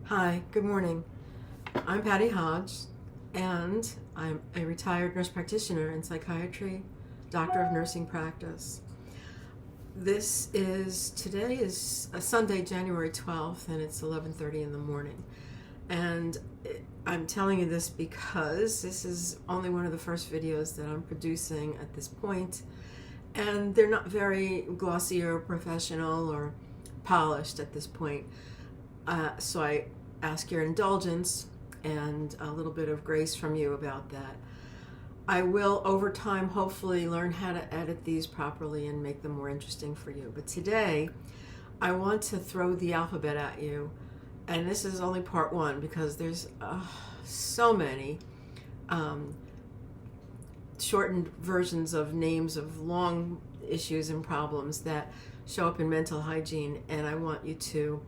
Hi, good morning. I'm Patty Hodge, and I'm a retired nurse practitioner in psychiatry, doctor of nursing practice. Today is a Sunday, January 12th, and it's 11:30 in the morning. And I'm telling you this because this is only one of the first videos that I'm producing at this point, and they're not very glossy or professional or polished at this point. So I ask your indulgence and a little bit of grace from you about that. I will, over time, hopefully learn how to edit these properly and make them more interesting for you. But today, I want to throw the alphabet at you. And this is only part one because there's so many shortened versions of names of long issues and problems that show up in mental hygiene. And I want you to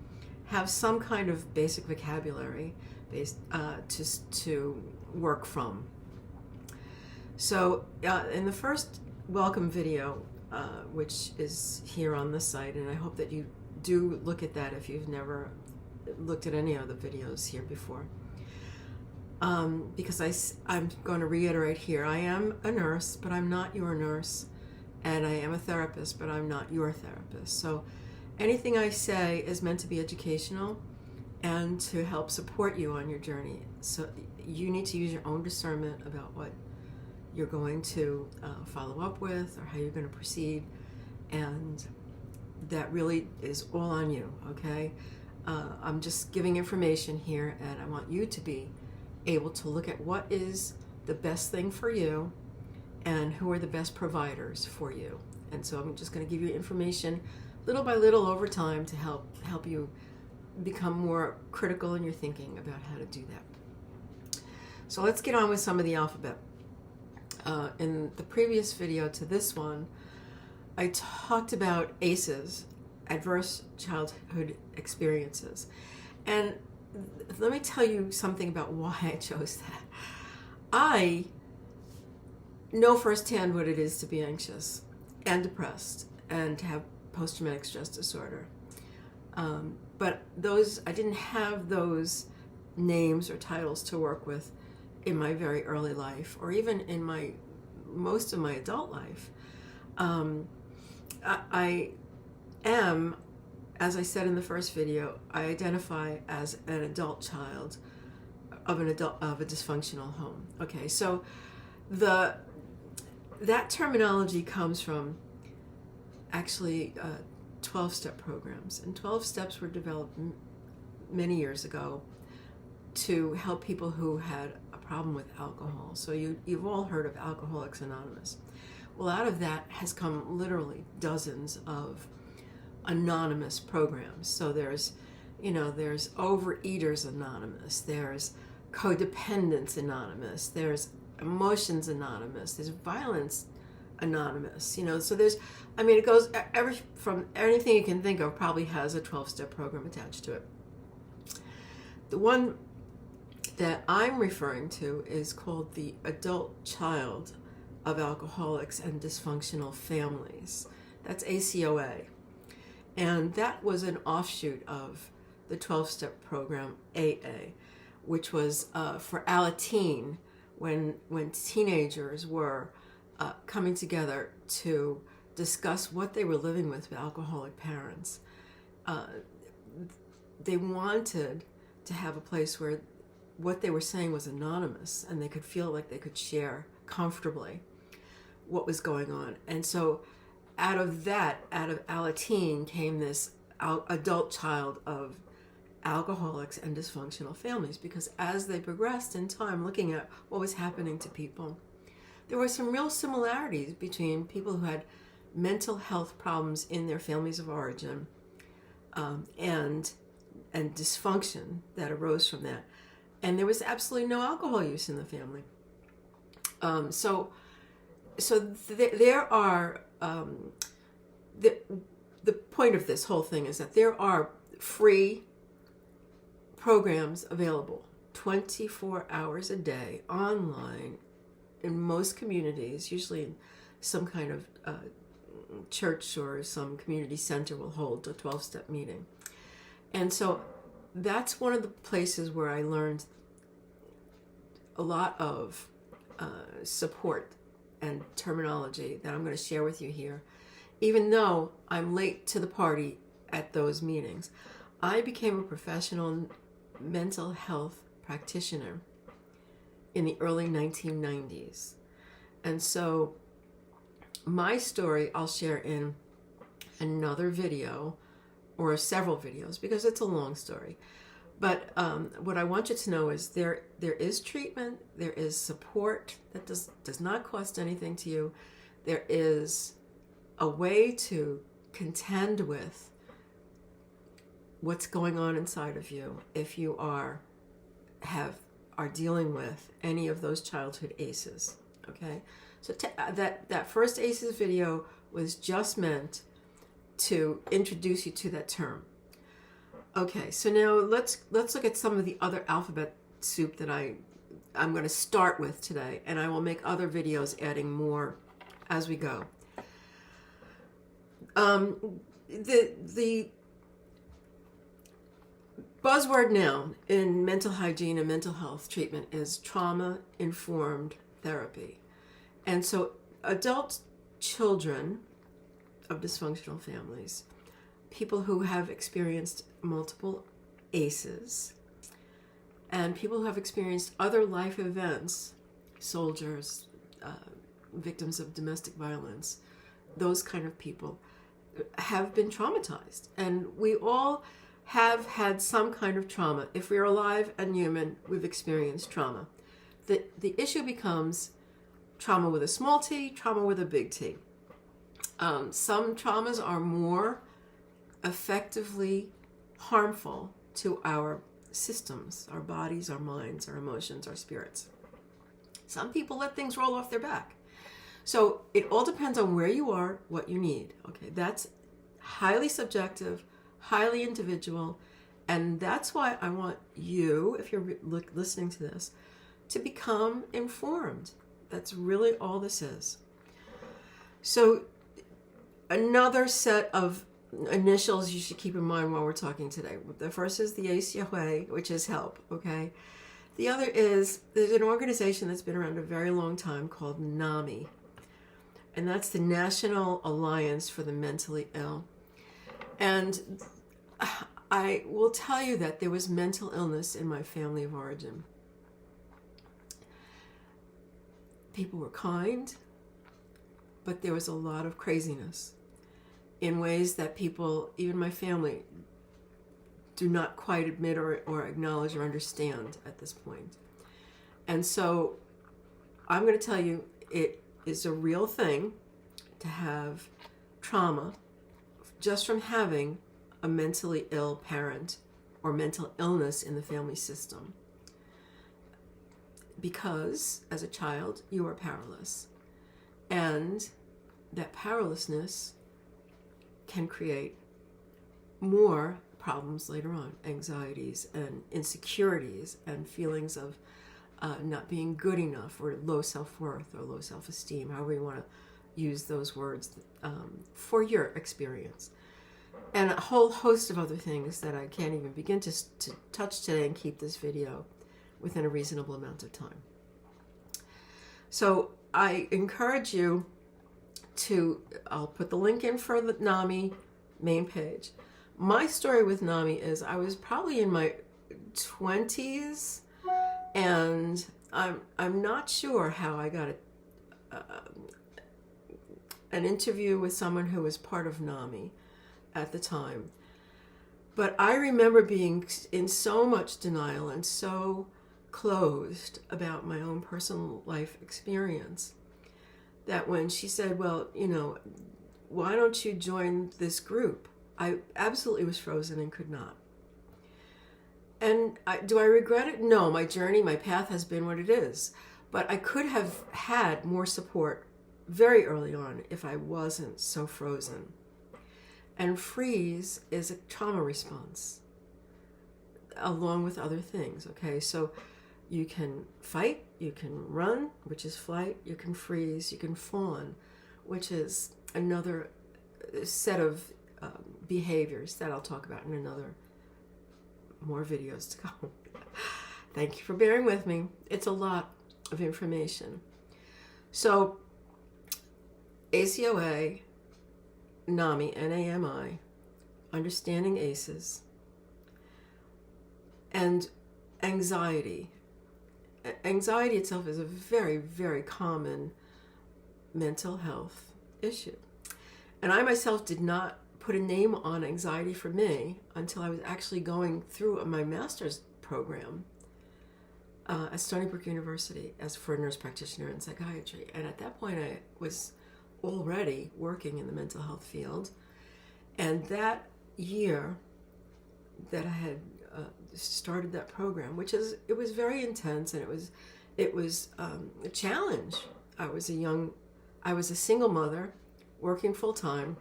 have some kind of basic vocabulary based to work from. So in the first welcome video, which is here on the site, and I hope that you do look at that if you've never looked at any of the videos here before, because I'm going to reiterate here, I am a nurse, but I'm not your nurse, and I am a therapist, but I'm not your therapist. So anything I say is meant to be educational and to help support you on your journey. So you need to use your own discernment about what you're going to follow up with or how you're going to proceed. And that really is all on you, okay? I'm just giving information here, and I want you to be able to look at what is the best thing for you and who are the best providers for you. And so I'm just going to give you information little by little over time to help you become more critical in your thinking about how to do that. So let's get on with some of the alphabet. In the previous video to this one, I talked about ACEs, adverse childhood experiences. And let me tell you something about why I chose that. I know firsthand what it is to be anxious and depressed and to have post-traumatic stress disorder. But I didn't have those names or titles to work with in my very early life, or even in most of my adult life. I am, as I said in the first video, I identify as an adult child of a dysfunctional home. Okay, so that terminology comes from actually 12-step programs, and 12 steps were developed many years ago to help people who had a problem with alcohol. So you've all heard of Alcoholics Anonymous. Well, out of that has come literally dozens of anonymous programs. So there's Overeaters Anonymous, there's Codependence Anonymous, there's Emotions Anonymous, there's Violence Anonymous, so it goes from anything you can think of probably has a 12-step program attached to it. The one that I'm referring to is called the Adult Child of Alcoholics and Dysfunctional Families. That's ACOA. And that was an offshoot of the 12-step program AA, which was for Alateen, when teenagers were coming together to discuss what they were living with alcoholic parents. They wanted to have a place where what they were saying was anonymous and they could feel like they could share comfortably what was going on. And so out of Alateen came this adult child of alcoholics and dysfunctional families, because as they progressed in time looking at what was happening to people, there were some real similarities between people who had mental health problems in their families of origin and dysfunction that arose from that. And there was absolutely no alcohol use in the family. So there are, the point of this whole thing is that there are free programs available 24 hours a day online in most communities, usually in some kind of church or some community center will hold a 12-step meeting. And so that's one of the places where I learned a lot of support and terminology that I'm going to share with you here. Even though I'm late to the party at those meetings, I became a professional mental health practitioner in the early 1990s. And so my story I'll share in another video or several videos because it's a long story. But what I want you to know is there is treatment, there is support that does not cost anything to you. There is a way to contend with what's going on inside of you if you are dealing with any of those childhood ACEs. Okay, so that first ACEs video was just meant to introduce you to that term. Okay, so now let's look at some of the other alphabet soup that I'm going to start with today, and I will make other videos adding more as we go. The buzzword now in mental hygiene and mental health treatment is trauma-informed therapy. And so adult children of dysfunctional families, people who have experienced multiple ACEs, and people who have experienced other life events, soldiers, victims of domestic violence, those kind of people have been traumatized. And we all have had some kind of trauma. If we're alive and human, we've experienced trauma. The issue becomes trauma with a small t, trauma with a big T. Some traumas are more effectively harmful to our systems, our bodies, our minds, our emotions, our spirits. Some people let things roll off their back. So it all depends on where you are, what you need. Okay, that's highly subjective, highly individual, and that's why I want you, if you're listening to this, to become informed. That's really all this is. So another set of initials you should keep in mind while we're talking today. The first is the ACOA, which is help, okay? The other is, there's an organization that's been around a very long time called NAMI, and that's the National Alliance for the Mentally Ill. And I will tell you that there was mental illness in my family of origin. People were kind, but there was a lot of craziness in ways that people, even my family, do not quite admit or acknowledge or understand at this point. And so I'm going to tell you, it is a real thing to have trauma just from having a mentally ill parent or mental illness in the family system. Because as a child, you are powerless. And that powerlessness can create more problems later on, anxieties and insecurities and feelings of not being good enough or low self-worth or low self-esteem, however you want to use those words for your experience. And a whole host of other things that I can't even begin to touch today and keep this video within a reasonable amount of time. So I encourage you to, I'll put the link in for the NAMI main page. My story with NAMI is I was probably in my 20s, and I'm not sure how I got an interview with someone who was part of NAMI at the time. But I remember being in so much denial and so closed about my own personal life experience that when she said, well, you know, why don't you join this group? I absolutely was frozen and could not. And do I regret it? No, my journey, my path has been what it is. But I could have had more support very early on if I wasn't so frozen. And freeze is a trauma response, along with other things, okay? So you can fight, you can run, which is flight, you can freeze, you can fawn, which is another set of behaviors that I'll talk about in another more videos to go. Thank you for bearing with me. It's a lot of information. So, ACOA, NAMI, NAMI, understanding ACEs, and anxiety. Anxiety itself is a very, very common mental health issue. And I myself did not put a name on anxiety for me until I was actually going through my master's program at Stony Brook University as for a nurse practitioner in psychiatry. And at that point, I was already working in the mental health field. And that year that I had started that program, it was very intense, and it was a challenge. I was a single mother, working full time,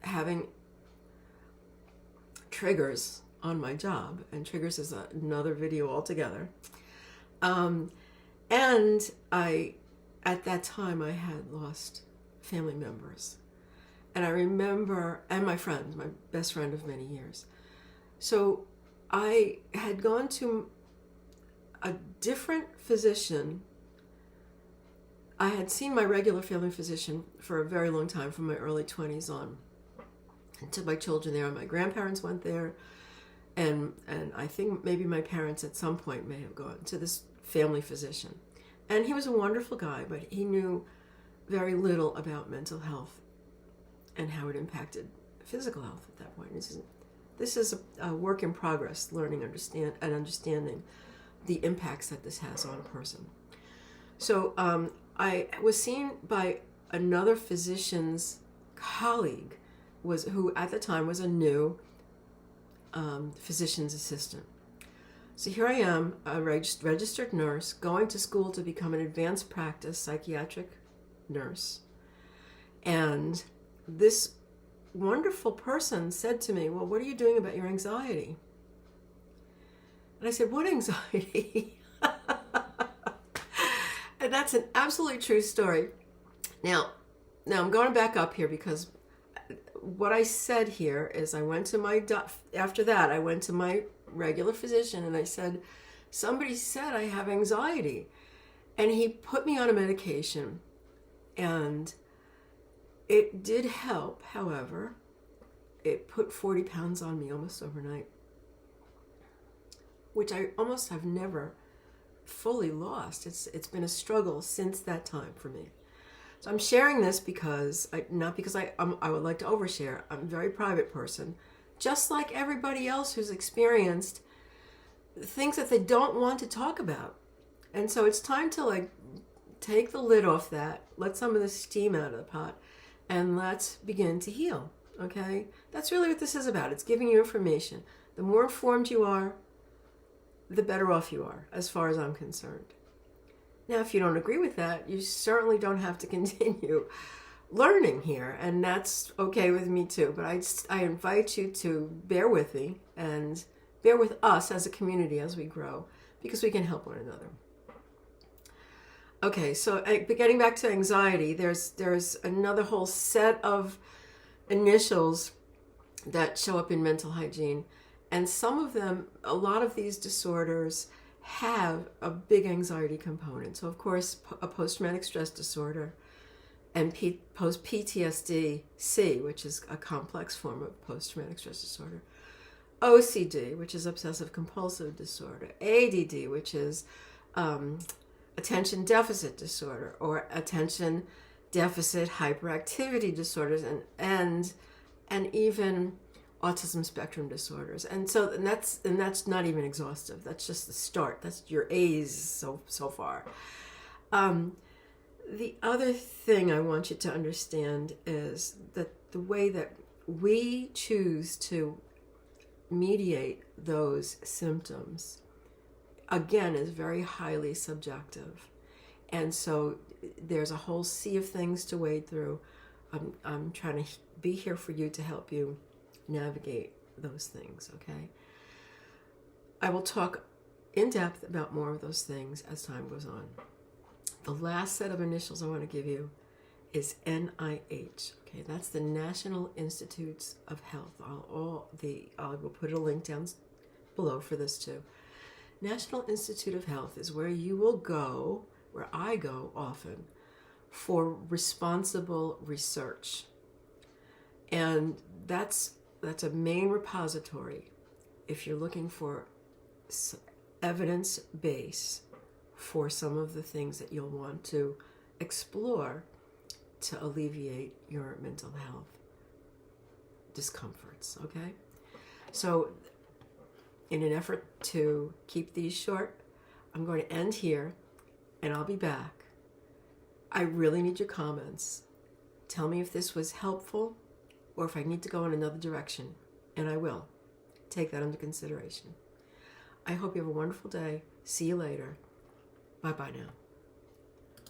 having triggers on my job, and triggers is another video altogether. And at that time, I had lost family members. And I remember, and my best friend of many years. So I had gone to a different physician. I had seen my regular family physician for a very long time, from my early 20s on. I took my children there, and my grandparents went there. And I think maybe my parents at some point may have gone to this family physician. And he was a wonderful guy, but he knew very little about mental health and how it impacted physical health at that point. This is a work in progress, learning and understanding the impacts that this has on a person. So I was seen by another physician's colleague, who at the time was a new physician's assistant. So here I am, a registered nurse, going to school to become an advanced practice psychiatric nurse. And this wonderful person said to me, "Well, what are you doing about your anxiety?" And I said, "What anxiety?" And that's an absolutely true story. Now I'm going back up here, because what I said here is I went to my regular physician, and I said, "Somebody said I have anxiety." And he put me on a medication, and it did help. However, it put 40 pounds on me almost overnight, which I almost have never fully lost. It's been a struggle since that time for me. So I'm sharing this not because I would like to overshare. I'm a very private person, just like everybody else who's experienced things that they don't want to talk about. And so it's time to take the lid off that, let some of the steam out of the pot, and let's begin to heal, okay? That's really what this is about. It's giving you information. The more informed you are, the better off you are, as far as I'm concerned. Now, if you don't agree with that, you certainly don't have to continue learning here, and that's okay with me too. But I invite you to bear with me and bear with us as a community as we grow, because we can help one another. Okay, so getting back to anxiety, there's another whole set of initials that show up in mental hygiene, and some of them, a lot of these disorders have a big anxiety component. So of course, a post-traumatic stress disorder and post-PTSD-C, which is a complex form of post-traumatic stress disorder, OCD, which is obsessive compulsive disorder, ADD, which is attention deficit disorder, or attention deficit hyperactivity disorders, and even autism spectrum disorders. And that's not even exhaustive. That's just the start. That's your A's so far. The other thing I want you to understand is that the way that we choose to mediate those symptoms, again, is very highly subjective. And so there's a whole sea of things to wade through. I'm trying to be here for you to help you navigate those things, okay? I will talk in depth about more of those things as time goes on. The last set of initials I want to give you is NIH. Okay, that's the National Institutes of Health. I will put a link down below for this too. National Institute of Health is where you will go, where I go often, for responsible research. And that's a main repository if you're looking for evidence base for some of the things that you'll want to explore to alleviate your mental health discomforts, okay? So in an effort to keep these short, I'm going to end here and I'll be back. I really need your comments. Tell me if this was helpful or if I need to go in another direction, and I will. Take that into consideration. I hope you have a wonderful day. See you later. Bye-bye now.